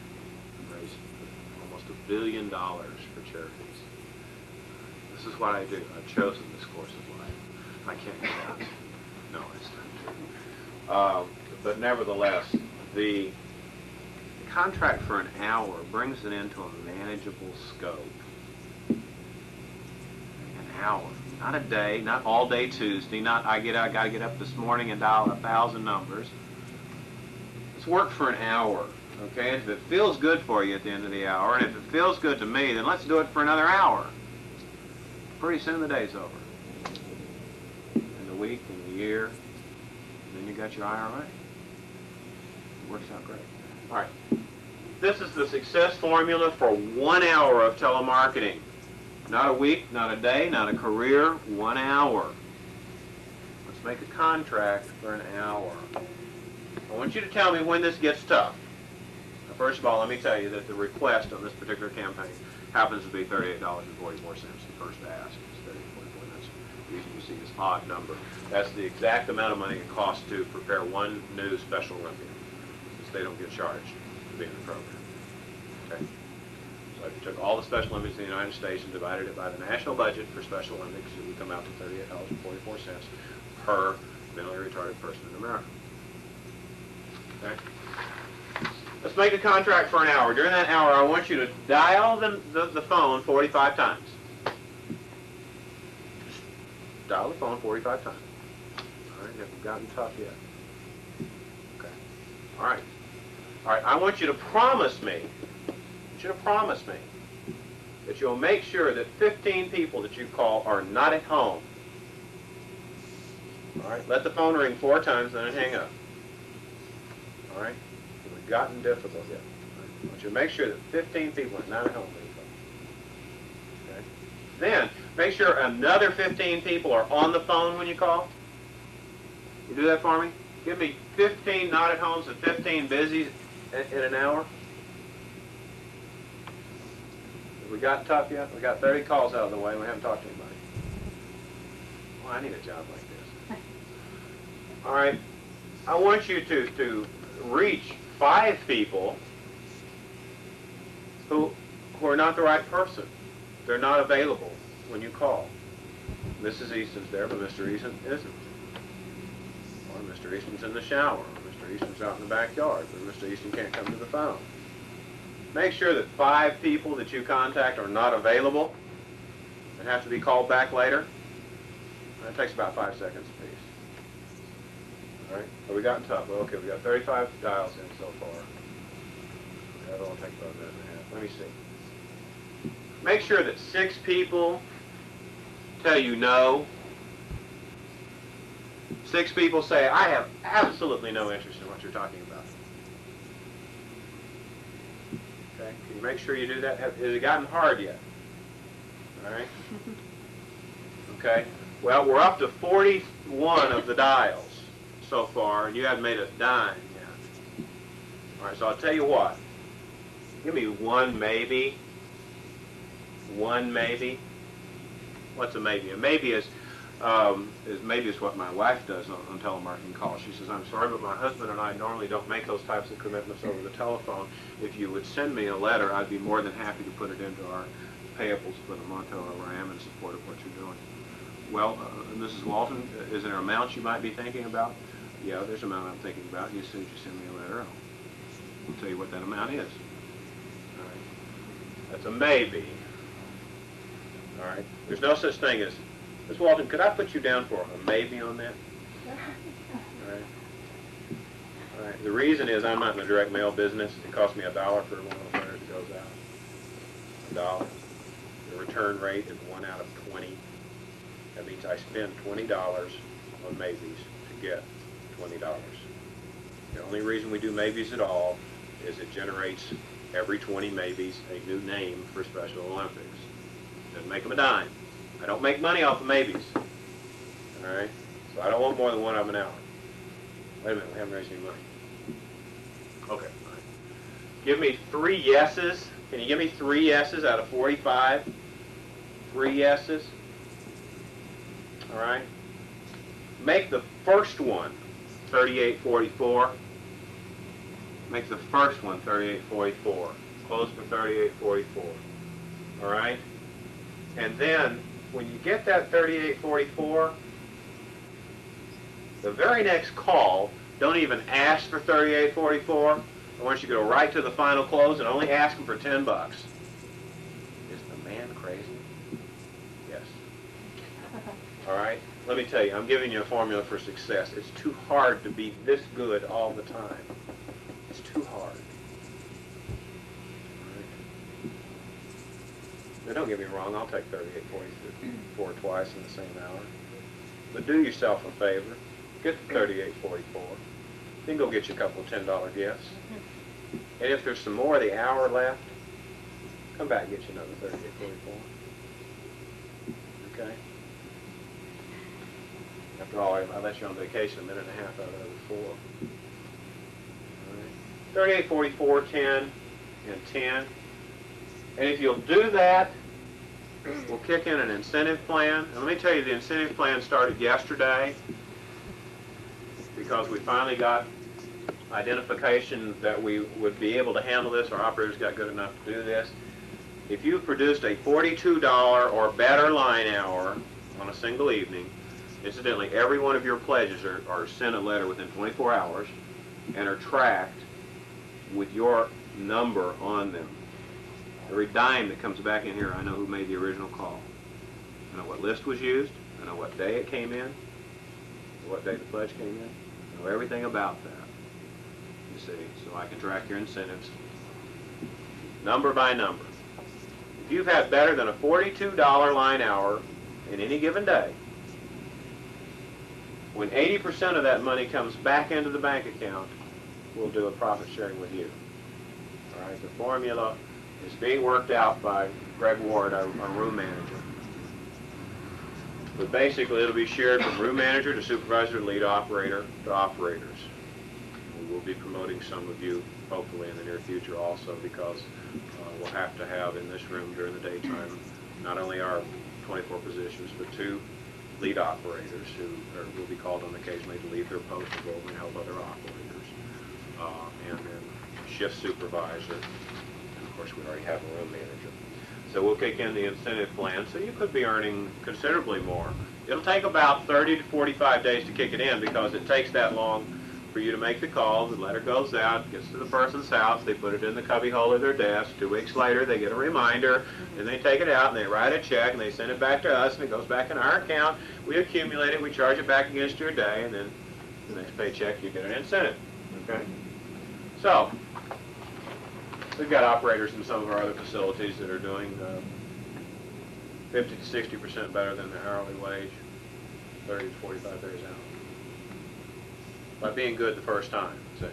I've raised almost $1 billion for charities. This is what I do. I've chosen this course of life. I can't do that. No, it's not true. But nevertheless, the contract for an hour brings it into a manageable scope. An hour, not a day, not all day Tuesday, not I got to get up this morning and dial 1,000 numbers. Let's work for an hour, okay? If it feels good for you at the end of the hour, and if it feels good to me, then let's do it for another hour. Pretty soon the day's over. And the week, and the year, and then you got your IRA. It works out great. All right. This is the success formula for 1 hour of telemarketing. Not a week, not a day, not a career, 1 hour. Let's make a contract for an hour. I want you to tell me when this gets tough. Now, first of all, let me tell you that the request on this particular campaign happens to be $38.44. The first ask is $38.44. That's the reason you see this odd number. That's the exact amount of money it costs to prepare one new Special Olympian, since they don't get charged to be in the program. Okay? So if you took all the Special Olympics in the United States and divided it by the national budget for Special Olympics, it would come out to $38.44 per mentally retarded person in America. Okay? Let's make a contract for an hour. During that hour, I want you to dial the phone 45 times. Just dial the phone 45 times. All right, haven't gotten tough yet. Okay. All right. All right, I want you to promise me, that you'll make sure that 15 people that you call are not at home. All right, let the phone ring 4 times, then hang up. All right, we've gotten difficult yet. I want you to make sure that 15 people are not at home when you call. Okay. Then make sure another 15 people are on the phone when you call. You do that for me? Give me 15 not at homes and 15 busy in an hour. Have we got tough yet? We got 30 calls out of the way and we haven't talked to anybody. Well, I need a job like this. All right. I want you to reach 5 people who are not the right person. They're not available when you call. Mrs. Easton's there, but Mr. Easton isn't. Or Mr. Easton's in the shower. Or Mr. Easton's out in the backyard, but Mr. Easton can't come to the phone. Make sure that 5 people that you contact are not available and have to be called back later. That takes about 5 seconds apiece. All right, so we gotten tough. Well, okay, we got 35 dials in so far. That'll only take about a minute and a half. Let me see. Make sure that 6 people tell you no. 6 people say, I have absolutely no interest in what you're talking about. Okay, can you make sure you do that? Has it gotten hard yet? All right. Okay, well, we're up to 41 of the dials so far, and you haven't made a dime yet. All right, so I'll tell you what. Give me one maybe. One maybe. What's a maybe? A maybe is what my wife does on telemarketing calls. She says, I'm sorry, but my husband and I normally don't make those types of commitments over the telephone. If you would send me a letter, I'd be more than happy to put it into our payables for the month, or I am in support of what you're doing. Well, Mrs. Walton, is there an amount you might be thinking about? Yeah, there's an amount I'm thinking about. As soon as you send me a letter, I'll tell you what that amount is. All right. That's a maybe. All right. There's no such thing as, Ms. Walton, could I put you down for a maybe on that? All right. All right. The reason is I'm not in the direct mail business. It costs me $1 for one of those letters that goes out. $1. The return rate is 1 out of 20. That means I spend $20 on maybes to get $20. The only reason we do maybes at all is it generates every 20 maybes a new name for Special Olympics. Doesn't make them a dime. I don't make money off of maybes. All right? So I don't want more than 1 of them an hour. Wait a minute, we haven't raised any money. Okay, all right. Give me 3 yeses. Can you give me 3 yeses out of 45? 3 yeses. All right? Make the first one 38.44. Make the first one 38.44. Close for 38.44. All right? And then, when you get that 38.44, The very next call, don't even ask for $38.44. I want you to go right to the final close and only ask them for $10. Is the man crazy? Yes. All right? Let me tell you, I'm giving you a formula for success. It's too hard to be this good all the time. It's too hard. Now, don't get me wrong, I'll take $38.44 twice in the same hour. But do yourself a favor. Get the $38.44. Then go get you a couple of $10 gifts. And if there's some more of the hour left, come back and get you another $38.44. Okay? After all, I let you on vacation a minute and a half out of the 4. All right. $38.44, 10, and 10. And if you'll do that, we'll kick in an incentive plan. And let me tell you, the incentive plan started yesterday because we finally got identification that we would be able to handle this. Our operators got good enough to do this. If you've produced a $42 or better line hour on a single evening, incidentally, every one of your pledges are sent a letter within 24 hours and are tracked with your number on them. Every dime that comes back in here, I know who made the original call. I know what list was used. I know what day it came in. What day the pledge came in. I know everything about that. You see, so I can track your incentives number by number. If you've had better than a $42 line hour in any given day, when 80% of that money comes back into the bank account, we'll do a profit sharing with you. All right, the formula is being worked out by Greg Ward, our room manager. But basically, it'll be shared from room manager to supervisor, lead operator to operators. We will be promoting some of you, hopefully, in the near future also, because we'll have to have in this room during the daytime not only our 24 positions, but 2 lead operators who will be called on occasionally to leave their post to go over and help other operators, and then shift supervisor. Of course, we already have a room manager. So we'll kick in the incentive plan, so you could be earning considerably more. It'll take about 30 to 45 days to kick it in because it takes that long for you to make the call. The letter goes out, gets to the person's house, they put it in the cubby hole of their desk. 2 weeks later, they get a reminder, and they take it out, and they write a check, and they send it back to us, and it goes back in our account. We accumulate it, we charge it back against your day, and then the next paycheck, you get an incentive. Okay? So, we've got operators in some of our other facilities that are doing 50 to 60% better than their hourly wage, 30 to 45 days out. By being good the first time, see.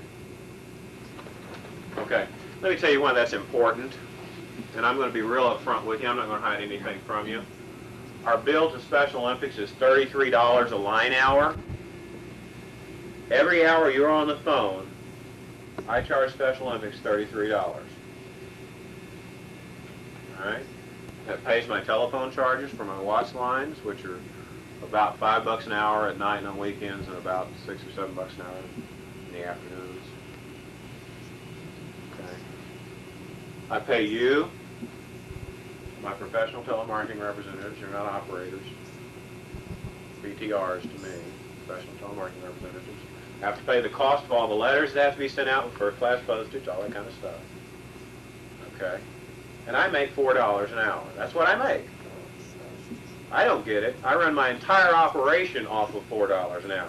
Okay, let me tell you why that's important, and I'm going to be real upfront with you. I'm not going to hide anything from you. Our bill to Special Olympics is $33 a line hour. Every hour you're on the phone, I charge Special Olympics $33. All right? That pays my telephone charges for my watch lines, which are about $5 an hour at night and on weekends, and about $6 or $7 an hour in the afternoons. Okay. I pay you, my professional telemarketing representatives. You're not operators. PTRs to me, professional telemarketing representatives. I have to pay the cost of all the letters that have to be sent out with first-class postage, all that kind of stuff. Okay. And I make $4 an hour. That's what I make. I don't get it. I run my entire operation off of $4 an hour,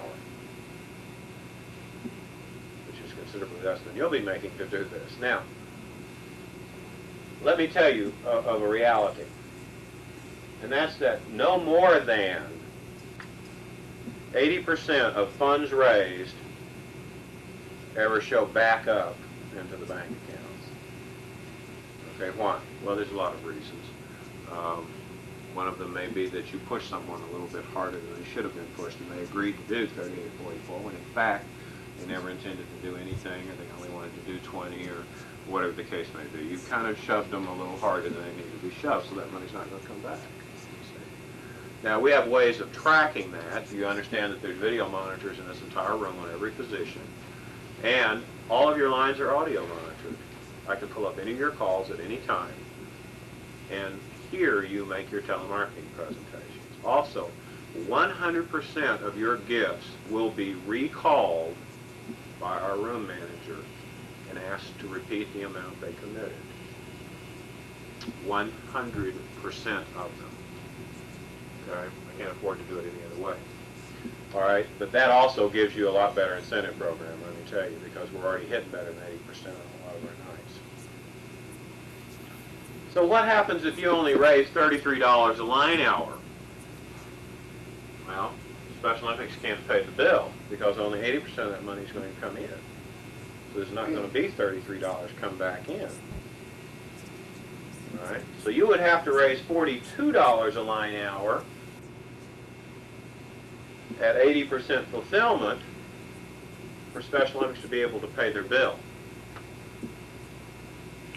which is considerably less than you'll be making to do this. Now, let me tell you of a reality, and that's that no more than 80% of funds raised ever show back up into the bank accounts. Okay, why? Well, there's a lot of reasons. One of them may be that you push someone a little bit harder than they should have been pushed, and they agreed to do $38.44 when in fact they never intended to do anything, or they only wanted to do 20, or whatever the case may be. You kind of shoved them a little harder than they needed to be shoved, so that money's not going to come back. Now, we have ways of tracking that. You understand that there's video monitors in this entire room on every position, and all of your lines are audio monitored. I can pull up any of your calls at any time and hear you make your telemarketing presentations. Also, 100% of your gifts will be recalled by our room manager and asked to repeat the amount they committed. 100% of them. Okay? I can't afford to do it any other way. All right, but that also gives you a lot better incentive program, let me tell you, because we're already hitting better than 80% on a lot of our nights. So what happens if you only raise $33 a line hour? Well, Special Olympics can't pay the bill because only 80% of that money is going to come in. So there's not going to be $33 come back in. All right, so you would have to raise $42 a line hour at 80% fulfillment for Special Olympics to be able to pay their bill.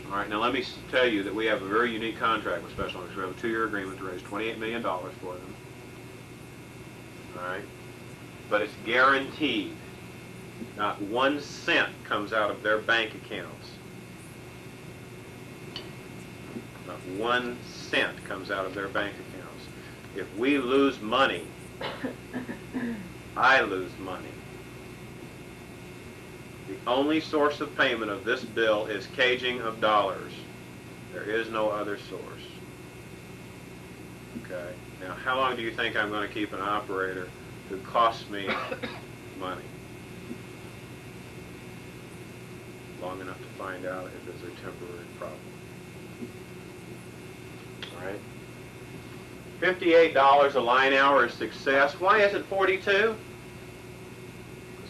All right, now let me tell you that we have a very unique contract with Special Olympics. We have a 2-year agreement to raise $28 million for them. All right, but it's guaranteed. Not 1 cent comes out of their bank accounts. Not 1 cent comes out of their bank accounts. If we lose money, I lose money. The only source of payment of this bill is caging of dollars. There is no other source. Okay. Now, how long do you think I'm going to keep an operator who costs me money? Long enough to find out if it's a temporary problem. All right. $58 a line hour is success. Why is it $42?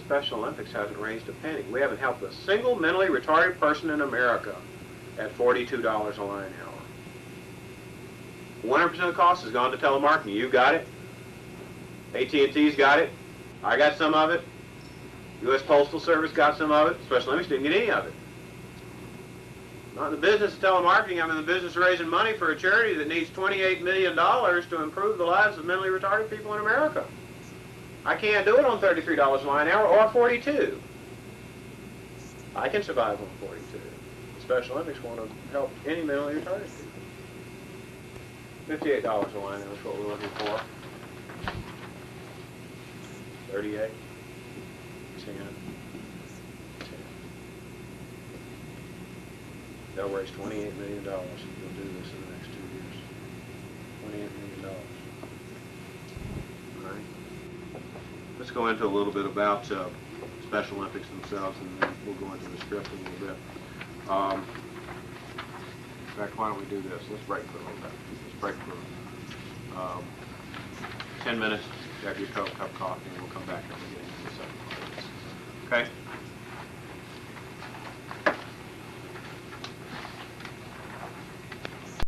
Special Olympics hasn't raised a penny. We haven't helped a single mentally retarded person in America at $42 a line hour. 100% of the cost has gone to telemarketing. You got it. AT&T's got it. I got some of it. U.S. Postal Service got some of it. Special Olympics didn't get any of it. Not in the business of telemarketing. I'm in the business of raising money for a charity that needs $28 million to improve the lives of mentally retarded people in America. I can't do it on $33 a line hour or $42. I can survive on $42. The Special Olympics want to help any mentally retarded people. $58 a line hour is what we're looking for. 38. 10. They'll raise $28 million if you'll do this in the next 2 years. $28 million. All right. Let's go into a little bit about Special Olympics themselves, and then we'll go into the script a little bit. In fact, why don't we do this? Let's break for a little bit. Let's break for 10 minutes. Grab your cup of coffee, and we'll come back and we'll get into the second part of this. Okay?